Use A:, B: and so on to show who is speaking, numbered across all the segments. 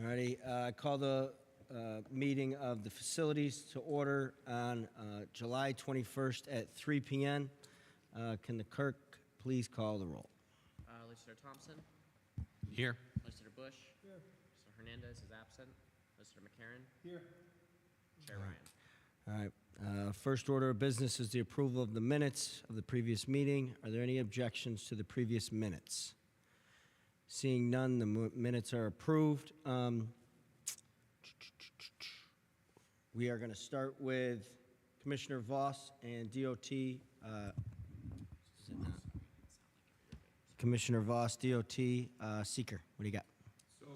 A: All righty, I call the meeting of the facilities to order on July 21st at 3 p.m. Can the clerk please call the roll?
B: Legislator Thompson?
C: Here.
B: Legislator Bush? Here. Mr. Hernandez is absent. Legislator McCarron?
D: Here.
B: Chair Ryan?
A: All right, first order of business is the approval of the minutes of the previous meeting. Are there any objections to the previous minutes? Seeing none, the minutes are approved. We are going to start with Commissioner Voss and DOT. Is it not? Commissioner Voss, DOT, Seeker. What do you got?
D: So,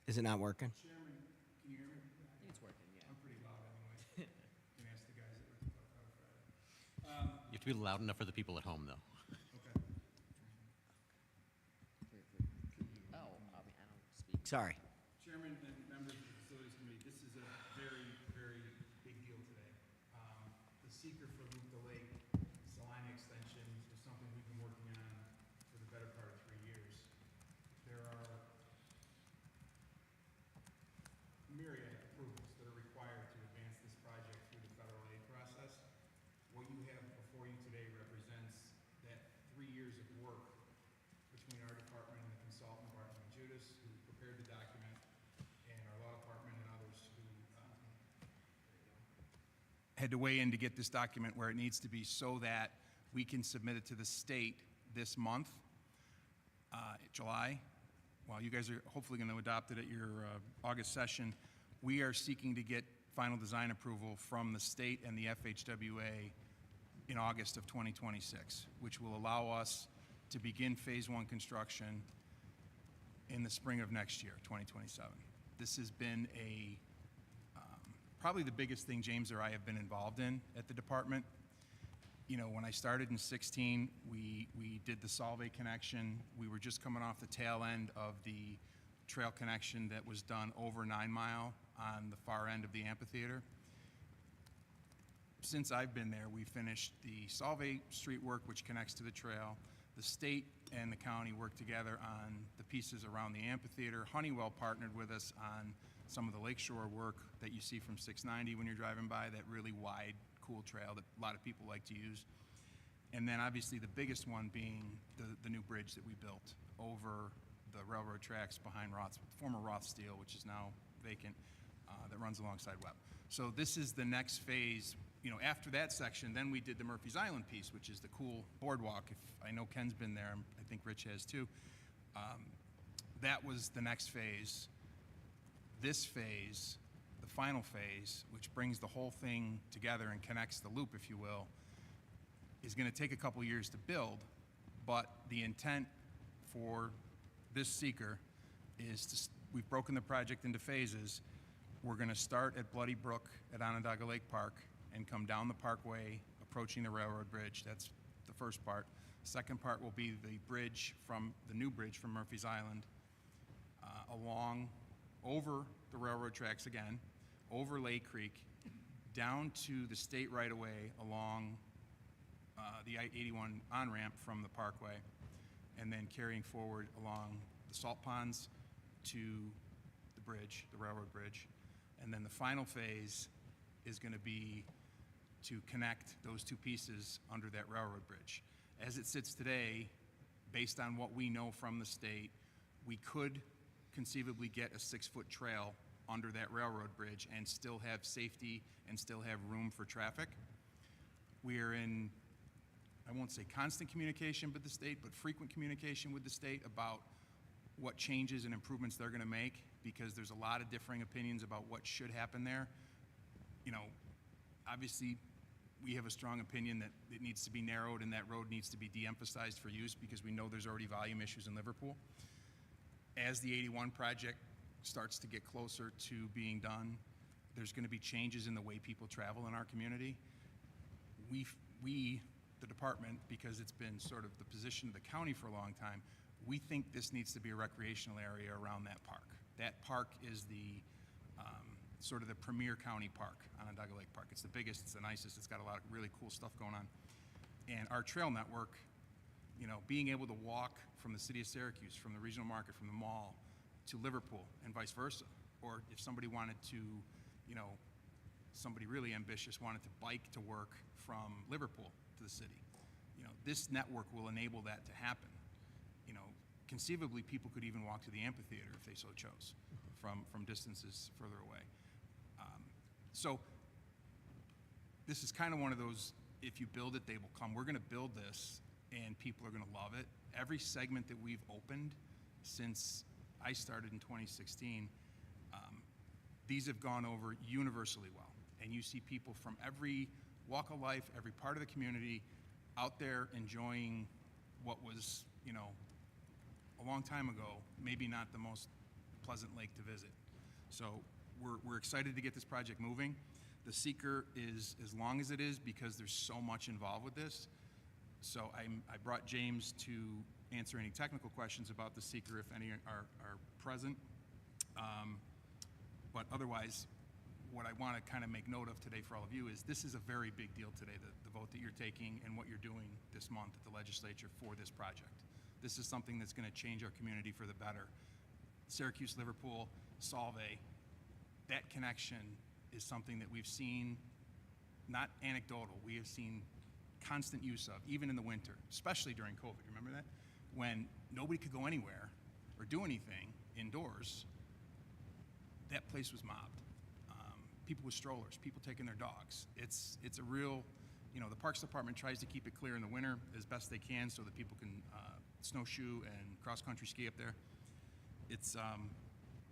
A: Is it not working?
D: Chairman, can you hear me?
B: I think it's working, yeah.
D: I'm pretty loud anyway. Can ask the guys that were out Friday.
C: You have to be loud enough for the people at home, though.
D: Okay.
B: Oh, I don't speak.
A: Sorry.
D: Chairman and members of the Facilities Committee, this is a very, very big deal today. The seeker for Loop the Lake Salina extension is something we've been working on for the better part of 3 years. There are myriad approvals that are required to advance this project through the federal aid process. What you have before you today represents that 3 years of work between our department and the consultant, Barton and Judas, who prepared the document, and our law department and others who had to weigh in to get this document where it needs to be so that we can submit it to the state this month, July. While you guys are hopefully going to adopt it at your August session, we are seeking to get final design approval from the state and the FHWA in August of 2026, which will allow us to begin phase 1 construction in the spring of next year, 2027. This has been probably the biggest thing James or I have been involved in at the department. You know, when I started in 16, we did the Solvay connection. We were just coming off the tail end of the trail connection that was done over 9 Mile on the far end of the amphitheater. Since I've been there, we finished the Solvay street work, which connects to the trail. The state and the county worked together on the pieces around the amphitheater. Honeywell partnered with us on some of the lakeshore work that you see from 690 when you're driving by, that really wide, cool trail that a lot of people like to use. And then obviously the biggest one being the new bridge that we built over the railroad tracks behind former Roth Steel, which is now vacant, that runs alongside Webb. So this is the next phase. You know, after that section, then we did the Murphy's Island piece, which is the cool boardwalk. I know Ken's been there, I think Rich has too. That was the next phase. This phase, the final phase, which brings the whole thing together and connects the loop, if you will, is going to take a couple years to build, but the intent for this seeker is we've broken the project into phases. We're going to start at Bloody Brook at Onondaga Lake Park and come down the parkway, approaching the railroad bridge. That's the first part. Second part will be the new bridge from Murphy's Island, over the railroad tracks again, over Lake Creek, down to the state right-of-way along the I-81 on-ramp from the parkway, and then carrying forward along the salt ponds to the bridge, the railroad bridge. And then the final phase is going to be to connect those two pieces under that railroad bridge. As it sits today, based on what we know from the state, we could conceivably get a 6-foot trail under that railroad bridge and still have safety and still have room for traffic. We are in, I won't say constant communication with the state, but frequent communication with the state about what changes and improvements they're going to make, because there's a lot of differing opinions about what should happen there. You know, obviously, we have a strong opinion that it needs to be narrowed and that road needs to be de-emphasized for use, because we know there's already volume issues in Liverpool. As the 81 project starts to get closer to being done, there's going to be changes in the way people travel in our community. We, the department, because it's been sort of the position of the county for a long time, we think this needs to be a recreational area around that park. That park is the sort of the premier county park, Onondaga Lake Park. It's the biggest, it's the nicest, it's got a lot of really cool stuff going on. And our trail network, you know, being able to walk from the city of Syracuse, from the regional market, from the mall, to Liverpool and vice versa. Or if somebody wanted to, you know, somebody really ambitious wanted to bike to work from Liverpool to the city. You know, this network will enable that to happen. You know, conceivably, people could even walk to the amphitheater if they so chose from distances further away. So this is kind of one of those, if you build it, they will come. We're going to build this, and people are going to love it. Every segment that we've opened since I started in 2016, these have gone over universally well. And you see people from every walk of life, every part of the community out there enjoying what was, you know, a long time ago, maybe not the most pleasant lake to visit. So we're excited to get this project moving. The seeker is as long as it is because there's so much involved with this. So I brought James to answer any technical questions about the seeker if any are present. But otherwise, what I want to kind of make note of today for all of you is this is a very big deal today, the vote that you're taking and what you're doing this month at the legislature for this project. This is something that's going to change our community for the better. Syracuse, Liverpool, Solvay, that connection is something that we've seen, not anecdotal, we have seen constant use of, even in the winter, especially during COVID. Remember that? When nobody could go anywhere or do anything indoors, that place was mobbed. People with strollers, people taking their dogs. It's a real, you know, the Parks Department tries to keep it clear in the winter as best they can so that people can snowshoe and cross-country ski up there. It's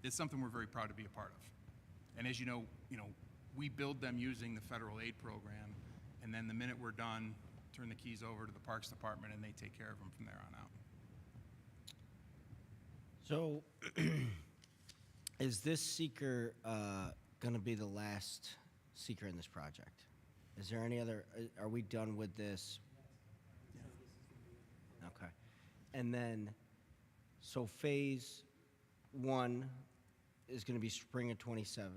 D: something we're very proud to be a part of. And as you know, we build them using the federal aid program, and then the minute we're done, turn the keys over to the Parks Department, and they take care of them from there on out.
A: So, is this seeker going to be the last seeker in this project? Is there any other, are we done with this? Okay. And then, so phase 1 is going to be spring of 27,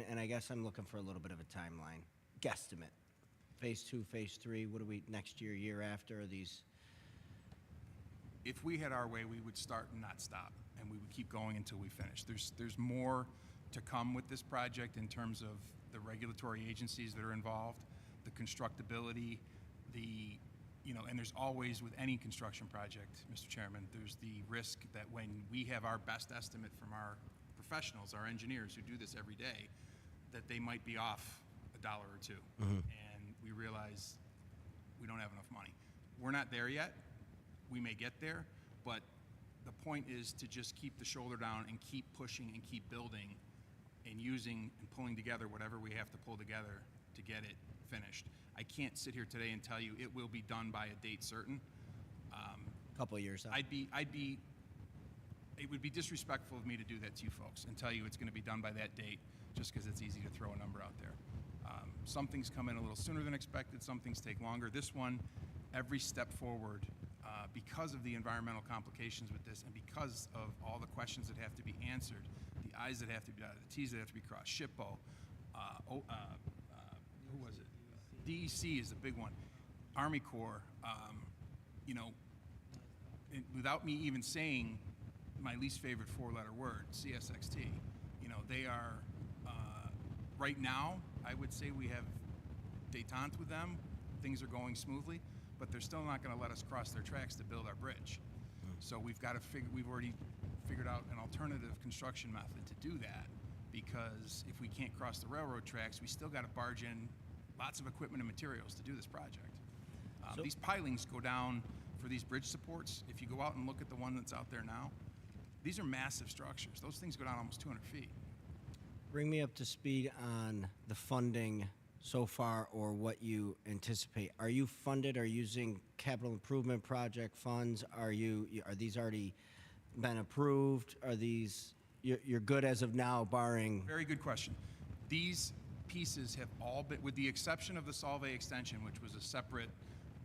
A: and I guess I'm looking for a little bit of a timeline, guesstimate. Phase 2, phase 3, what do we, next year, year after, are these?
D: If we had our way, we would start and not stop, and we would keep going until we finish. There's more to come with this project in terms of the regulatory agencies that are involved, the constructability, and there's always, with any construction project, Mr. Chairman, there's the risk that when we have our best estimate from our professionals, our engineers who do this every day, that they might be off $1 or $2. And we realize we don't have enough money. We're not there yet. We may get there, but the point is to just keep the shoulder down and keep pushing and keep building and using and pulling together whatever we have to pull together to get it finished. I can't sit here today and tell you it will be done by a date certain.
A: Couple of years out.
D: It would be disrespectful of me to do that to you folks and tell you it's going to be done by that date just because it's easy to throw a number out there. Some things come in a little sooner than expected, some things take longer. This one, every step forward, because of the environmental complications with this and because of all the questions that have to be answered, the I's that have to be dotted, the T's that have to be crossed, SHPO, who was it? DEC is a big one. Army Corps, without me even saying my least favorite 4-letter word, CSXT, they are, right now, I would say we have détente with them. Things are going smoothly, but they're still not going to let us cross their tracks to build our bridge. So we've already figured out an alternative construction method to do that, because if we can't cross the railroad tracks, we still got to barge in lots of equipment and materials to do this project. These pilings go down for these bridge supports. If you go out and look at the one that's out there now, these are massive structures. Those things go down almost 200 feet.
A: Bring me up to speed on the funding so far or what you anticipate. Are you funded or using capital improvement project funds? Are these already been approved? Are these, you're good as of now, barring?
D: Very good question. These pieces have all been, with the exception of the Solvay extension, which was a separate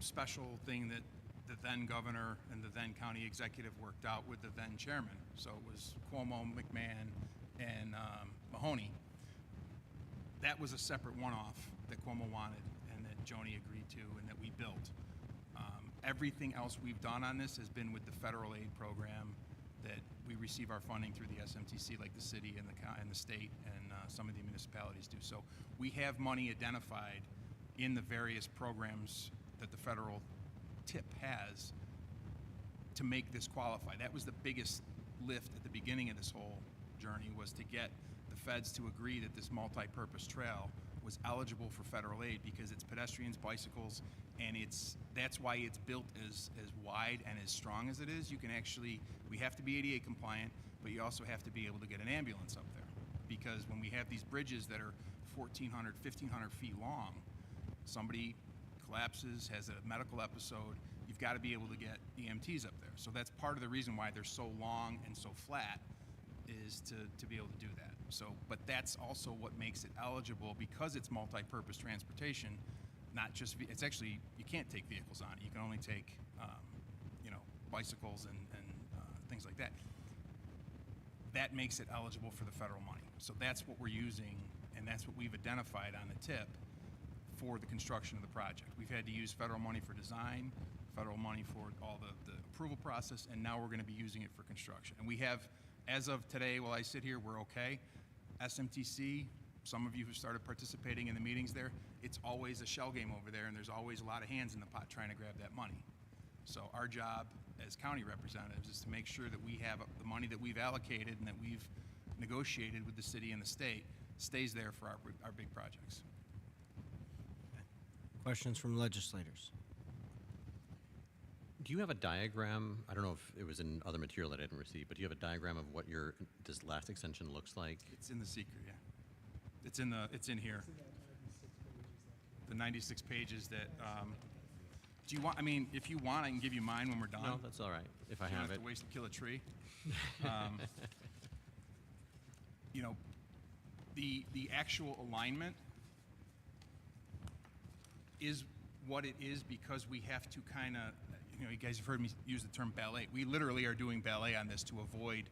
D: special thing that the then governor and the then county executive worked out with the then chairman. So it was Cuomo, McMahon, and Mahoney. That was a separate one-off that Cuomo wanted and that Joni agreed to and that we built. Everything else we've done on this has been with the federal aid program that we receive our funding through the SMTC, like the city and the state and some of the municipalities do. So we have money identified in the various programs that the federal tip has to make this qualify. That was the biggest lift at the beginning of this whole journey, was to get the feds to agree that this multi-purpose trail was eligible for federal aid, because it's pedestrians, bicycles, and that's why it's built as wide and as strong as it is. You can actually, we have to be ADA compliant, but you also have to be able to get an ambulance up there, because when we have these bridges that are 1,400, 1,500 feet long, somebody collapses, has a medical episode, you've got to be able to get EMTs up there. So that's part of the reason why they're so long and so flat, is to be able to do that. So, but that's also what makes it eligible, because it's multi-purpose transportation, not just, it's actually, you can't take vehicles on it. You can only take, bicycles and things like that. That makes it eligible for the federal money. So that's what we're using, and that's what we've identified on the tip for the construction of the project. We've had to use federal money for design, federal money for all the approval process, and now we're going to be using it for construction. And we have, as of today, while I sit here, we're okay. SMTC, some of you who started participating in the meetings there, it's always a shell game over there, and there's always a lot of hands in the pot trying to grab that money. So our job as county representatives is to make sure that we have the money that we've allocated and that we've negotiated with the city and the state stays there for our big projects.
A: Questions from legislators?
C: Do you have a diagram? I don't know if it was in other material that I didn't receive, but do you have a diagram of what this last extension looks like?
D: It's in the secret, yeah. It's in here. The 96 pages that, do you want, if you want, I can give you mine when we're done.
C: No, that's all right, if I
D: You don't
C: have
D: have
C: it.
D: to waste and kill a tree. The actual alignment is what it is because we have to kind of, you guys have heard me use the term ballet. We literally are doing ballet on this to avoid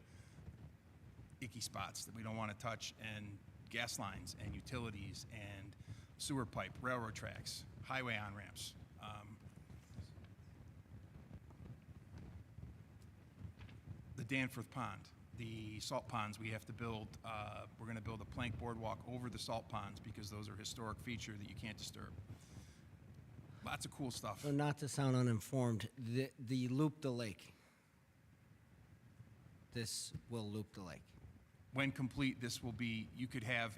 D: icky spots that we don't want to touch, and gas lines and utilities and sewer pipe, railroad tracks, highway on-ramps. The Danforth Pond, the salt ponds we have to build, we're going to build a plank boardwalk over the salt ponds because those are a historic feature that you can't disturb. Lots of cool stuff.
A: So not to sound uninformed, the loop the lake. This will loop the lake.
D: When complete, this will be, you could have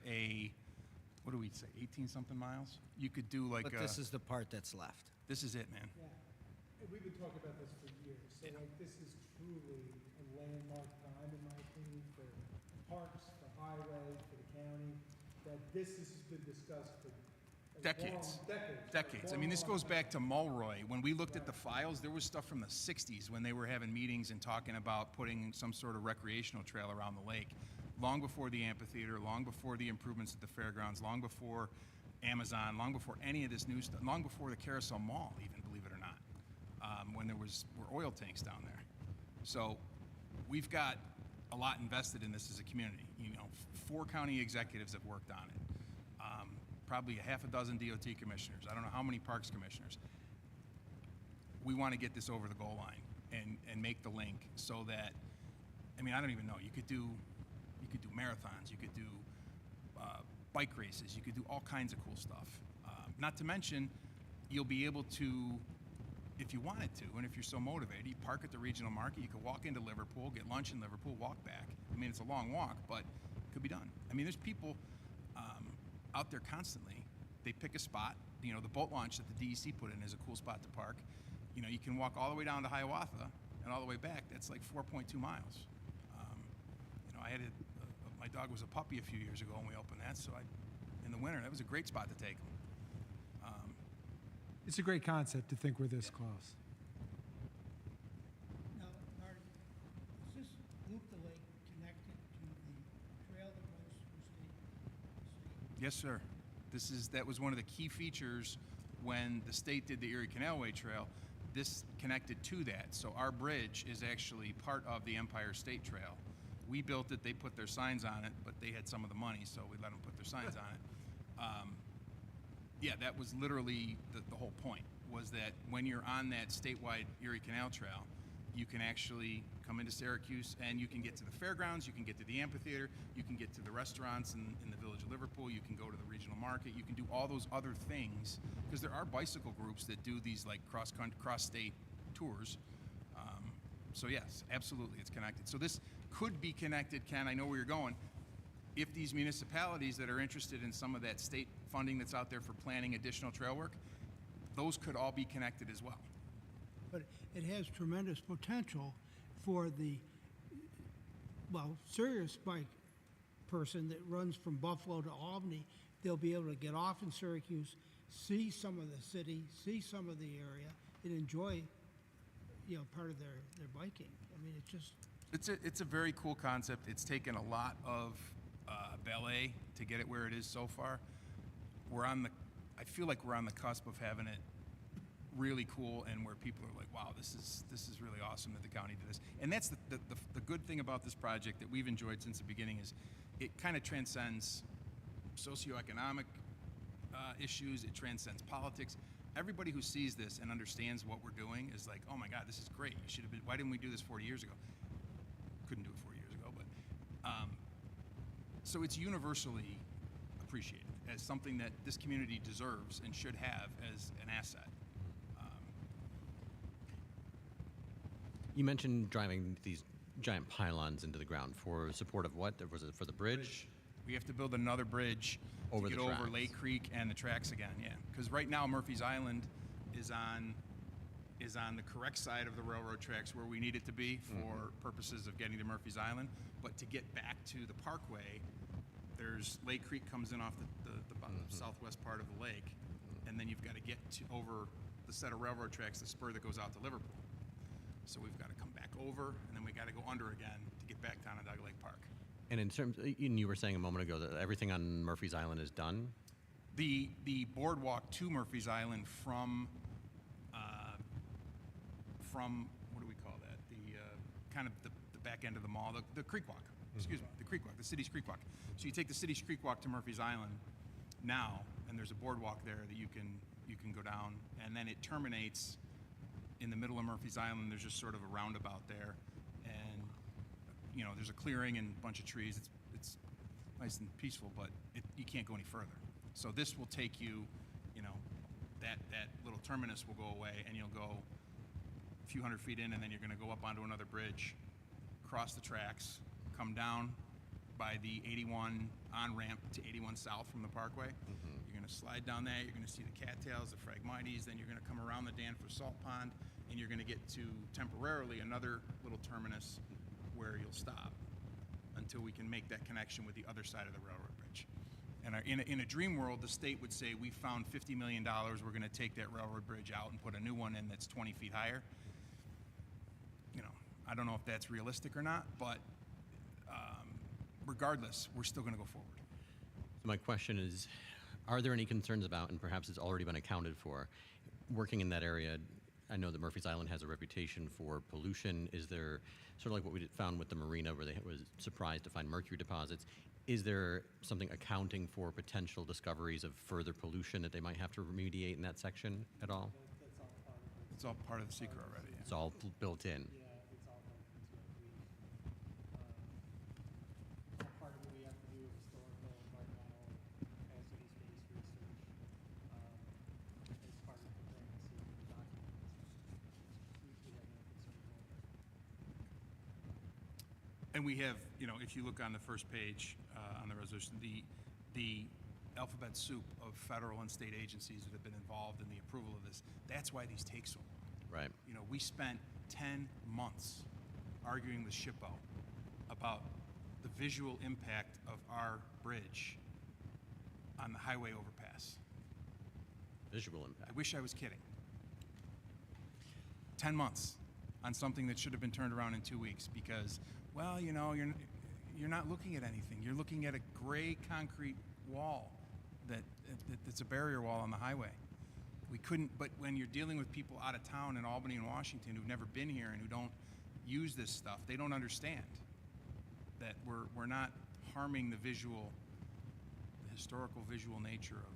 D: what do we say, 18-something miles? You could do like
A: But this is the part that's left.
D: this is it, man.
E: Yeah, and we've been talking about this for years, so like, this is truly a landmark time, in my opinion, for parks, for highway, for the county, that this has been discussed for a
D: Decades.
E: long- decades.
D: Decades. I mean, this goes back to Mulroy. When we looked at the files, there was stuff from the 60s when they were having meetings and talking about putting some sort of recreational trail around the lake. Long before the amphitheater, long before the improvements at the fairgrounds, long before Amazon, long before any of this new stuff, long before the Carousel Mall even, believe it or not, when were oil tanks down there. So we've got a lot invested in this as a community. 4 county executives have worked on it. Probably a half a dozen DOT commissioners. I don't know how many parks commissioners. We want to get this over the goal line and make the link so that, I don't even know, you could do marathons, you could do bike races, you could do all kinds of cool stuff. Not to mention, you'll be able to, if you wanted to, and if you're so motivated, you park at the regional market, you could walk into Liverpool, get lunch in Liverpool, walk back. It's a long walk, but it could be done. There's people out there constantly. They pick a spot. The boat launch that the DEC put in is a cool spot to park. You can walk all the way down to Hiawatha and all the way back. That's like 4.2 miles. I had my dog was a puppy a few years ago when we opened that, so in the winter, that was a great spot to take him.
E: It's a great concept to think we're this close.
F: Now, Marty, is this loop the lake connected to the trail that runs through state?
D: Yes, sir. That was one of the key features when the state did the Erie Canalway Trail. This connected to that. So our bridge is actually part of the Empire State Trail. We built it, they put their signs on it, but they had some of the money, so we let them put their signs on it. That was literally the whole point, was that when you're on that statewide Erie Canal Trail, you can actually come into Syracuse and you can get to the fairgrounds, you can get to the amphitheater, you can get to the restaurants in the village of Liverpool, you can go to the regional market, you can do all those other things, because there are bicycle groups that do these like cross-state tours. So yes, absolutely, it's connected. So this could be connected, Ken, I know where you're going. If these municipalities that are interested in some of that state funding that's out there for planning additional trail work, those could all be connected as well.
F: But it has tremendous potential for the, well, serious bike person that runs from Buffalo to Albany. They'll be able to get off in Syracuse, see some of the city, see some of the area, and enjoy, you know, part of their biking. I mean, it's just,
D: It's a very cool concept. It's taken a lot of ballet to get it where it is so far. I feel like we're on the cusp of having it really cool, and where people are like, wow, this is really awesome that the county did this. And that's the good thing about this project that we've enjoyed since the beginning, is it kind of transcends socioeconomic issues, it transcends politics. Everybody who sees this and understands what we're doing is like, oh my God, this is great. You should have been, why didn't we do this 40 years ago? Couldn't do it 40 years ago, but so it's universally appreciated as something that this community deserves and should have as an asset.
C: You mentioned driving these giant pylons into the ground for support of what? Was it for the bridge?
D: We have to build another bridge
C: Over
D: to
C: the
D: get over
C: tracks.
D: Lake Creek and the tracks again, yeah. Because right now Murphy's Island is on the correct side of the railroad tracks where we need it to be for purposes of getting to Murphy's Island. But to get back to the parkway, there's Lake Creek comes in off the southwest part of the lake, and then you've got to get to over the set of railroad tracks, the spur that goes out to Liverpool. So we've got to come back over, and then we got to go under again to get back to Onondaga Lake Park.
C: And in terms, and you were saying a moment ago that everything on Murphy's Island is done?
D: The boardwalk to Murphy's Island from what do we call that? The kind of the back end of the mall, the creek walk. Excuse me, the creek walk, the city's creek walk. So you take the city's creek walk to Murphy's Island now, and there's a boardwalk there that you can go down, and then it terminates in the middle of Murphy's Island. There's just sort of a roundabout there, and you know, there's a clearing and a bunch of trees. It's nice and peaceful, but you can't go any further. So this will take you, you know, that little terminus will go away, and you'll go a few hundred feet in, and then you're going to go up onto another bridge, cross the tracks, come down by the 81 on-ramp to 81 South from the Parkway. You're going to slide down that. You're going to see the cattails, the phragmites. Then you're going to come around the Danforth Salt Pond, and you're going to get to temporarily another little terminus where you'll stop until we can make that connection with the other side of the railroad bridge. And in a dream world, the state would say, we found $50 million. We're going to take that railroad bridge out and put a new one in that's 20 feet higher. You know, I don't know if that's realistic or not, but regardless, we're still going to go forward.
C: So my question is, are there any concerns about, and perhaps it's already been accounted for, working in that area? I know that Murphy's Island has a reputation for pollution. Is there, sort of like what we found with the marina where they was surprised to find mercury deposits, is there something accounting for potential discoveries of further pollution that they might have to remediate in that section at all?
D: It's all part of the secret already. Yeah.
C: It's all built in.
E: it's all built into it. Part of what we have to do is historical, environmental, capacity-based research, as part of preparing the secret documents. We have no concern about that.
D: And we have, you know, if you look on the first page on the resolution, the alphabet soup of federal and state agencies that have been involved in the approval of this. That's why these take so long.
C: Right.
D: You know, we spent 10 months arguing with SHPO about the visual impact of our bridge on the highway overpass.
C: Visual
D: I
C: impact.
D: wish I was kidding. 10 months on something that should have been turned around in 2 weeks because, well, you know, you're not looking at anything. You're looking at a gray concrete wall that's a barrier wall on the highway. We couldn't, but when you're dealing with people out of town in Albany and Washington who've never been here and who don't use this stuff, they don't understand that we're not harming the historical visual nature of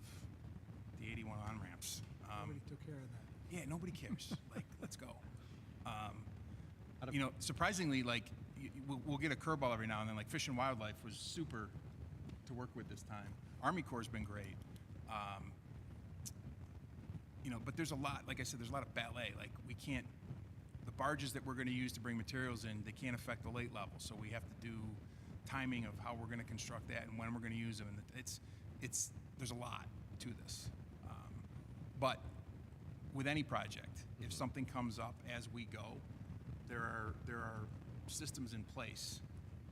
D: the 81 on-ramps.
E: Nobody took care of that.
D: Yeah, nobody cares. Like, let's go. You know, surprisingly, like, we'll get a curveball every now and then, like Fish and Wildlife was super to work with this time. Army Corps' been great. You know, but there's a lot, like I said, there's a lot of ballet. Like, we can't, the barges that we're gonna use to bring materials in, they can't affect the lake level, so we have to do timing of how we're gonna construct that and when we're gonna use them, and there's a lot to this. But with any project, if something comes up as we go, there are systems in place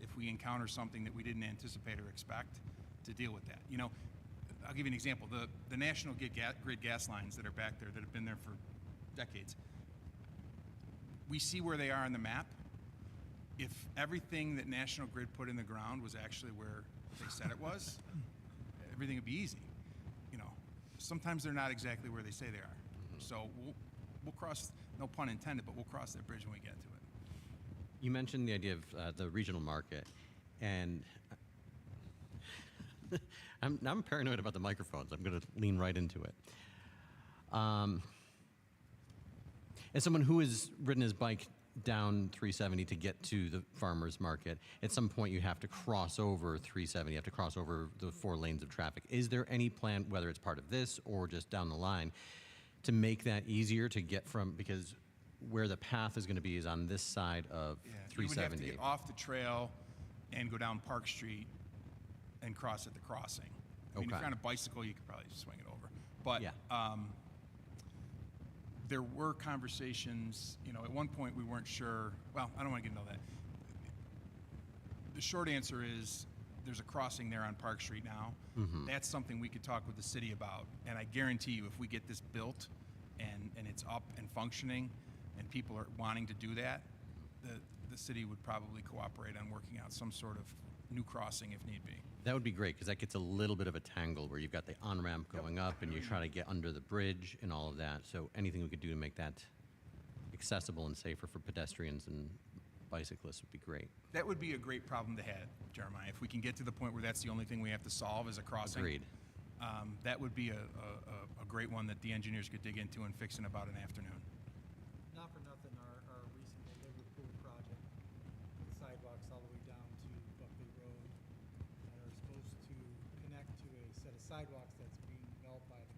D: if we encounter something that we didn't anticipate or expect to deal with that. You know, I'll give you an example. The national grid gas lines that are back there that have been there for decades, we see where they are on the map. If everything that National Grid put in the ground was actually where they said it was, everything would be easy. You know, sometimes they're not exactly where they say they are. So we'll cross, no pun intended, but we'll cross that bridge when we get to it.
C: You mentioned the idea of the regional market, and I'm paranoid about the microphones. I'm going to lean right into it. As someone who has ridden his bike down 370 to get to the farmer's market, at some point you have to cross over 370, you have to cross over the 4 lanes of traffic. Is there any plan, whether it's part of this or just down the line, to make that easier to get from, because where the path is going to be is on this side of
D: Yeah, you would have to
C: 370.
D: get off the trail and go down Park Street and cross at the crossing. I mean, if
C: Okay.
D: you're on a bicycle, you could probably just swing it over. But
C: Yeah.
D: there were conversations, you know, at one point we weren't sure, well, I don't want to get into that. The short answer is there's a crossing there on Park Street now. That's something we could talk with the city about. And I guarantee you, if we get this built and it's up and functioning and people are wanting to do that, the city would probably cooperate on working out some sort of new crossing if need be.
C: That would be great, because that gets a little bit of a tangle where you've got the on-ramp going up and you're trying to get under the bridge and all of that. So anything we could do to make that accessible and safer for pedestrians and bicyclists would be great.
D: That would be a great problem to have, Jeremiah. If we can get to the point where that's the only thing we have to solve is a crossing.
C: Agreed.
D: That would be a great one that the engineers could dig into and fix in about an afternoon.
E: Not for nothing, our recent Liverpool project, the sidewalks all the way down to Buckley Road that are supposed to connect to a set of sidewalks that's being developed by the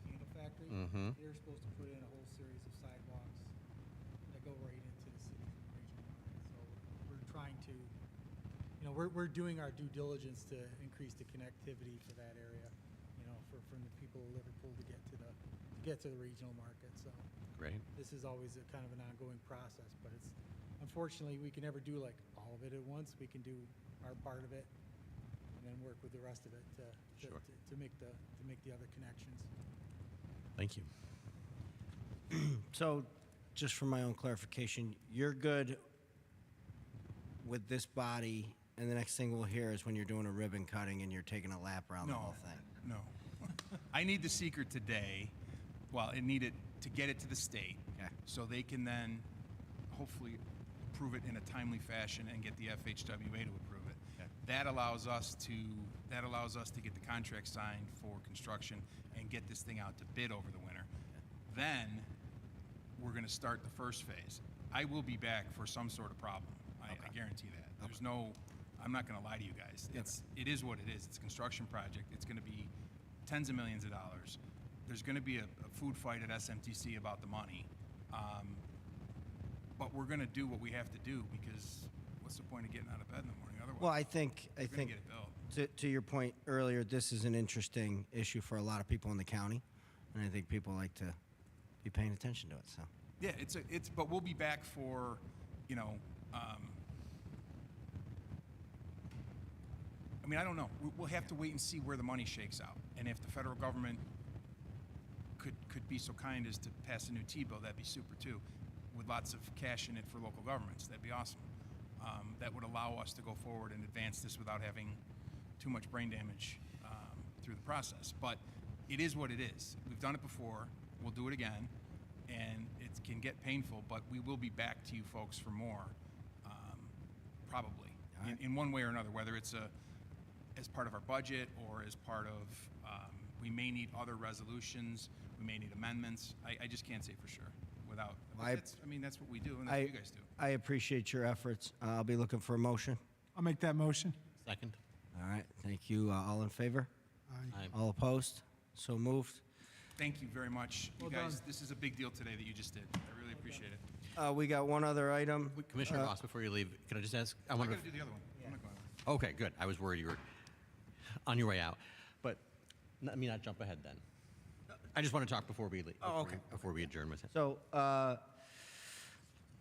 E: candle factory. They're supposed to put in a whole series of sidewalks that go right into the city from the regional market. So we're trying to, you know, we're doing our due diligence to increase the connectivity for that area, you know, from the people of Liverpool to get to the regional market. So
C: Great.
E: this is always a kind of an ongoing process, but it's, unfortunately, we can never do like all of it at once. We can do our part of it and then work with the rest of it
C: Sure.
E: to make the other connections.
C: Thank you.
A: So, just for my own clarification, you're good with this body, and the next thing we'll hear is when you're doing a ribbon cutting and you're taking a lap around the whole thing.
D: No. I need the seeker today. Well, I need it to get it to the state.
A: Okay.
D: So they can then hopefully approve it in a timely fashion and get the FHWA to approve it.
A: Okay.
D: That allows us to get the contract signed for construction and get this thing out to bid over the winter. Then we're going to start the first phase. I will be back for some sort of problem. I guarantee that. There's no, I'm not going to lie to you guys. It is what it is. It's a construction project. It's going to be tens of millions of dollars. There's going to be a food fight at SMTC about the money. But we're going to do what we have to do, because what's the point of getting out of bed in the morning otherwise?
A: Well, I think
D: We're gonna get it built.
A: to your point earlier, this is an interesting issue for a lot of people in the county, and I think people like to be paying attention to it. So,
D: Yeah, but we'll be back for, you know, I mean, I don't know. We'll have to wait and see where the money shakes out. And if the federal government could be so kind as to pass a new T-bill, that'd be super too, with lots of cash in it for local governments. That'd be awesome. That would allow us to go forward and advance this without having too much brain damage through the process. But it is what it is. We've done it before. We'll do it again. And it can get painful, but we will be back to you folks for more, probably, in one way or another, whether it's as part of our budget or as part of, we may need other resolutions, we may need amendments. I just can't say for sure without.
A: I-
D: That's what we do, and that's what you guys do.
A: I appreciate your efforts. I'll be looking for a motion.
E: I'll make that motion.
C: Second?
A: All right, thank you. All in favor?
C: Aye.
A: All opposed? So moved.
D: Thank you very much, you
E: Well
D: guys.
E: done.
D: This is a big deal today that you just did. I really appreciate it.
A: We got one other item.
C: Commissioner Voss, before you leave, can I just ask? I
D: I
C: wonder
D: gotta do the other one. I'm not going.
C: Okay, good. I was worried you were on your way out. But let me not jump ahead then. I just want to talk before we leave.
A: Oh, okay.
C: Before we adjourn with it.
A: So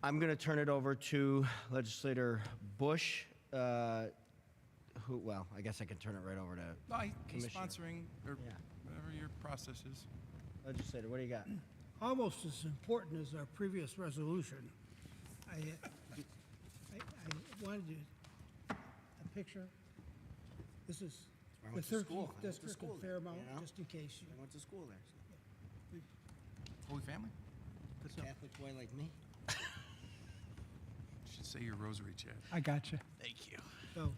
A: I'm going to turn it over to Legislator Bush, well, I guess I can turn it right over to
D: No, he's
A: Commissioner.
D: sponsoring, or
A: Yeah.
D: whatever your process is.
A: Legislator. What do you got?
F: Almost as important as our previous resolution. I wanted a picture. This is
A: I
F: the
A: went to school.
F: 13th
A: I went to
F: District
A: school
F: of
A: there,
F: Fairmount,
A: you know?
F: just in case you.
A: I went to school there.
D: Holy Family?
A: Catholic boy like me.
D: You should say your rosary, Chad.
E: I got you.
C: Thank you.
F: So,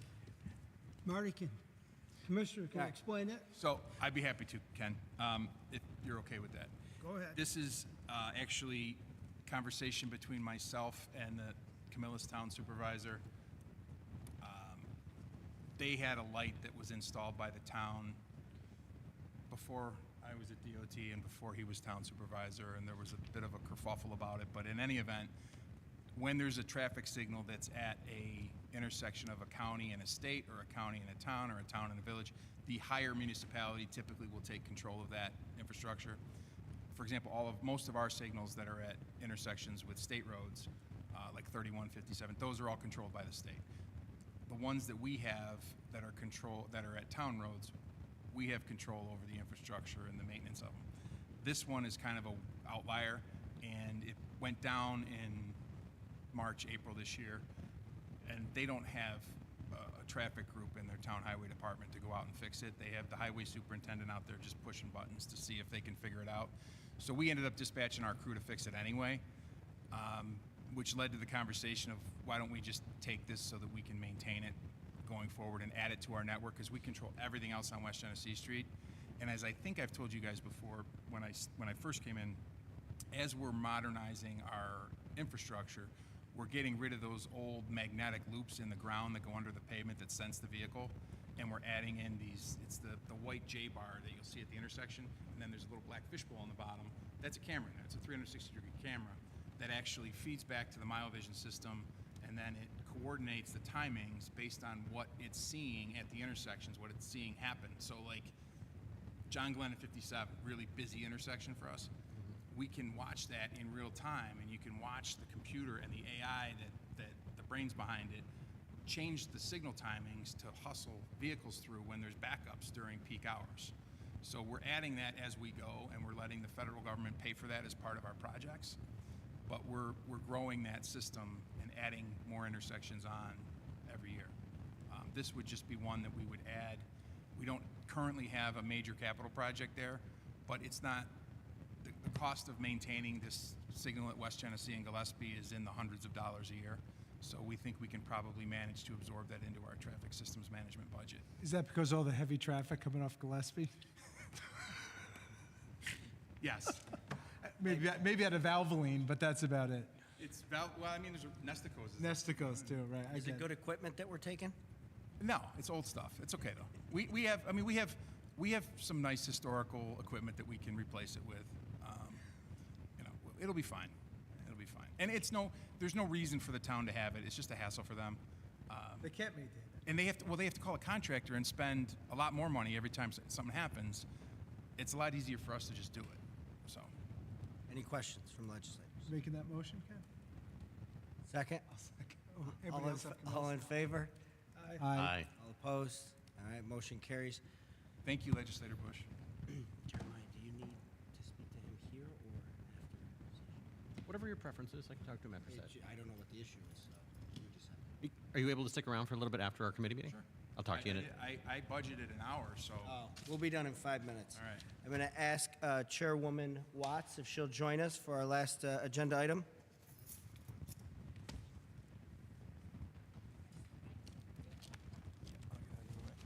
F: Marty Commissioner, can I
A: Right.
F: explain it?
D: So I'd be happy to, Ken, if you're okay with that.
F: Go ahead.
D: This is actually conversation between myself and the Camillus Town Supervisor. They had a light that was installed by the town before I was at DOT and before he was town supervisor, and there was a bit of a kerfuffle about it. But in any event, when there's a traffic signal that's at a intersection of a county and a state, or a county and a town, or a town and a village, the higher municipality typically will take control of that infrastructure. For example, most of our signals that are at intersections with state roads, like 31, 57, those are all controlled by the state. The ones that we have that are at town roads, we have control over the infrastructure and the maintenance of them. This one is kind of a outlier, and it went down in March, April this year, and they don't have a traffic group in their town highway department to go out and fix it. They have the highway superintendent out there just pushing buttons to see if they can figure it out. So we ended up dispatching our crew to fix it anyway, which led to the conversation of why don't we just take this so that we can maintain it going forward and add it to our network, because we control everything else on West Genesee Street. And as I think I've told you guys before, when I first came in, as we're modernizing our infrastructure, we're getting rid of those old magnetic loops in the ground that go under the pavement that sense the vehicle, and we're adding in it's the white J-bar that you'll see at the intersection, and then there's a little black fishbowl on the bottom. That's a camera now. It's a 360-degree camera that actually feeds back to the MileVision system, and then it coordinates the timings based on what it's seeing at the intersections, what it's seeing happen. So like John Glenn at 57, really busy intersection for us. We can watch that in real time, and you can watch the computer and the AI that the brains behind it change the signal timings to hustle vehicles through when there's backups during peak hours. So we're adding that as we go, and we're letting the federal government pay for that as part of our projects. But we're growing that system and adding more intersections on every year. This would just be one that we would add. We don't currently have a major capital project there, but it's not, the cost of maintaining this signal at West Genesee and Gillespie is in the hundreds of dollars a year. So we think we can probably manage to absorb that into our traffic systems management budget.
E: Is that because all the heavy traffic coming off Gillespie?
D: Yes.
E: Maybe out of Valvoline, but that's about it.
D: It's about, well, I mean, there's Nesticos.
E: Nesticos too, right? I
A: Is
E: get
A: it good equipment that we're taking?
D: No, it's old stuff. It's okay though. We have some nice historical equipment that we can replace it with. It'll be fine. It'll be fine. And there's no reason for the town to have it. It's just a hassle for them.
E: They can't maintain it.
D: And they have to call a contractor and spend a lot more money every time something happens. It's a lot easier for us to just do it. So,
A: Any questions from legislators?
E: Making that motion, Ken?
A: Second?
E: Everybody else have
A: All in favor?
C: Aye.
A: All opposed? All right, motion carries.
D: thank you, Legislator Bush.
A: Jeremiah, do you need to speak to him here or after?
C: Whatever your preference is, I can talk to him after session.
A: I don't know what the issue is, so we just have.
C: Are you able to stick around for a little bit after our committee meeting?
D: Sure.
C: I'll talk to you in
D: I budgeted an hour, so.
A: We'll be done in 5 minutes.
D: All right.
A: I'm going to ask Chairwoman Watts if she'll join us for our last agenda item.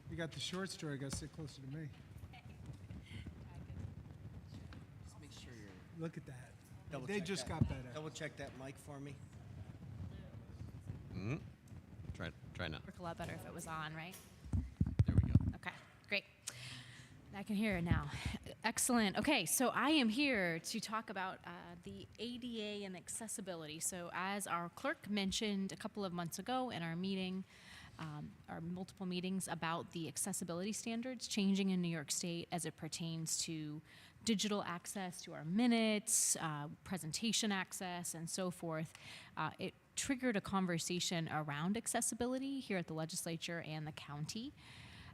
E: You got the short story, gotta sit closer to me.
A: Just make sure you're.
E: Look at that.
A: Double
E: They
A: check
E: just
A: that.
E: got better.
A: Double check that mic for me.
C: Try now.
G: Work a lot better if it was on, right?
C: There we go.
G: Okay, great. I can hear it now. Excellent. Okay, so I am here to talk about the ADA and accessibility. So as our clerk mentioned a couple of months ago in our meeting, our multiple meetings about the accessibility standards changing in New York State as it pertains to digital access to our minutes, presentation access, and so forth, it triggered a conversation around accessibility here at the legislature and the county,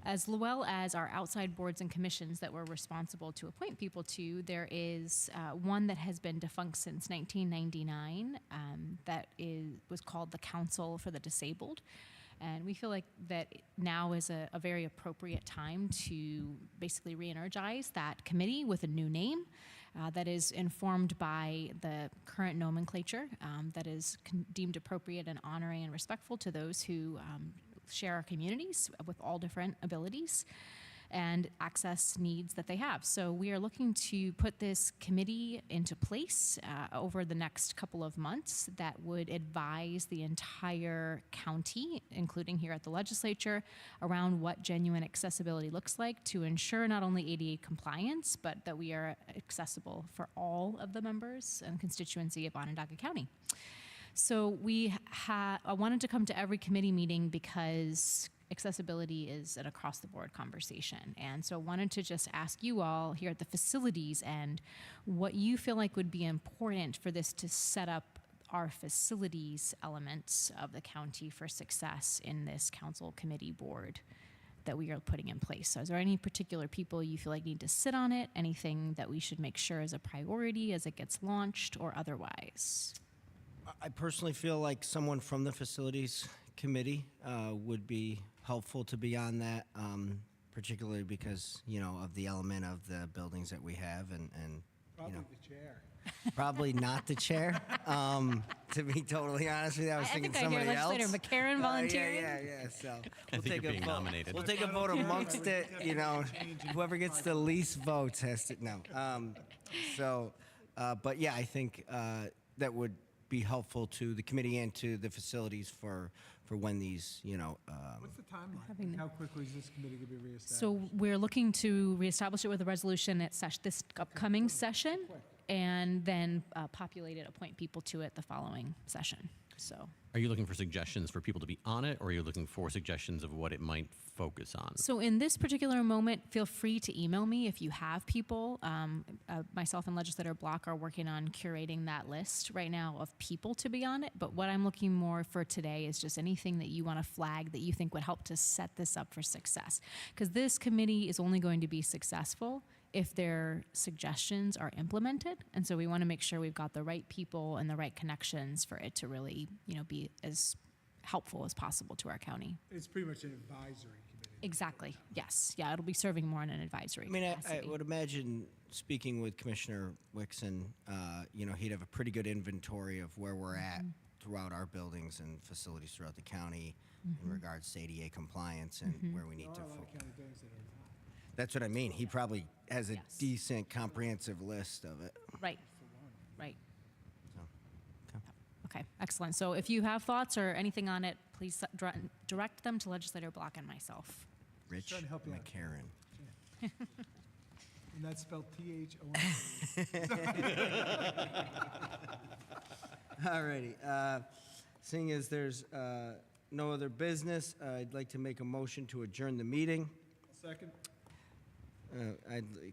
G: as well as our outside boards and commissions that we're responsible to appoint people to. There is one that has been defunct since 1999 was called the Council for the Disabled. And we feel like that now is a very appropriate time to basically re-energize that committee with a new name that is informed by the current nomenclature that is deemed appropriate and honoring and respectful to those who share our communities with all different abilities and access needs that they have. So we are looking to put this committee into place over the next couple of months that would advise the entire county, including here at the legislature, around what genuine accessibility looks like to ensure not only ADA compliance, but that we are accessible for all of the members and constituency of Onondaga County. So I wanted to come to every committee meeting because accessibility is an across-the-board conversation. And so I wanted to just ask you all here at the facilities end what you feel like would be important for this to set up our facilities elements of the county for success in this council committee board that we are putting in place. So is there any particular people you feel like need to sit on it? Anything that we should make sure is a priority as it gets launched or otherwise?
A: I personally feel like someone from the facilities committee would be helpful to be on that, particularly because, of the element of the buildings that we have and
E: Probably the chair.
A: probably not the chair, to be totally honest with you. I was
G: I
A: thinking
G: think I hear
A: somebody else.
G: Legislator McCarron volunteering.
A: Yeah. So we'll
C: think
A: take
C: you're
A: a
C: being
A: vote.
C: nominated.
A: We'll take a vote amongst it. Whoever gets the least votes has to. No. But yeah, I think that would be helpful to the committee and to the facilities for when these,
E: What's the timeline? How quickly is this committee going to be reestablished?
G: So we're looking to reestablish it with a resolution at this upcoming session, and then populate it, appoint people to it the following session. So
C: Are you looking for suggestions for people to be on it, or are you looking for suggestions of what it might focus on?
G: So in this particular moment, feel free to email me if you have people. Myself and Legislator Block are working on curating that list right now of people to be on it. But what I'm looking more for today is just anything that you want to flag that you think would help to set this up for success. Because this committee is only going to be successful if their suggestions are implemented. And so we want to make sure we've got the right people and the right connections for it to really, be as helpful as possible to our county.
E: It's pretty much an advisory committee.
G: Exactly. Yes. Yeah, it'll be serving more in an advisory
A: I mean, I
G: capacity.
A: would imagine speaking with Commissioner Wixon, he'd have a pretty good inventory of where we're at throughout our buildings and facilities throughout the county in regards to ADA compliance and where we
E: There
A: need to
E: are a lot of
A: focus.
E: county buildings that are not.
A: That's what I mean. He probably has a
G: Yes.
A: decent, comprehensive list of it.
G: Right. Right.
A: So, okay.
G: Okay. Excellent. So if you have thoughts or anything on it, please direct them to Legislator Block and myself.
A: Rich
E: trying to help you out.
A: McCarron.
E: And that's spelled THON.
A: All righty. Seeing as there's no other business, I'd like to make a motion to adjourn the meeting.
E: Second?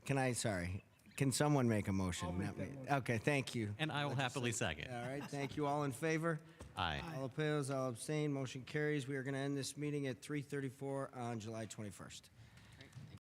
A: Can someone make a motion?
E: I'll make
A: Not
E: that
A: me.
E: motion.
A: Okay, thank you.
C: And I will happily second.
A: All right, thank you. All in favor?
C: Aye.
A: All opposed, all abstained, motion carries. We are going to end this meeting at 3:34 on July 21st.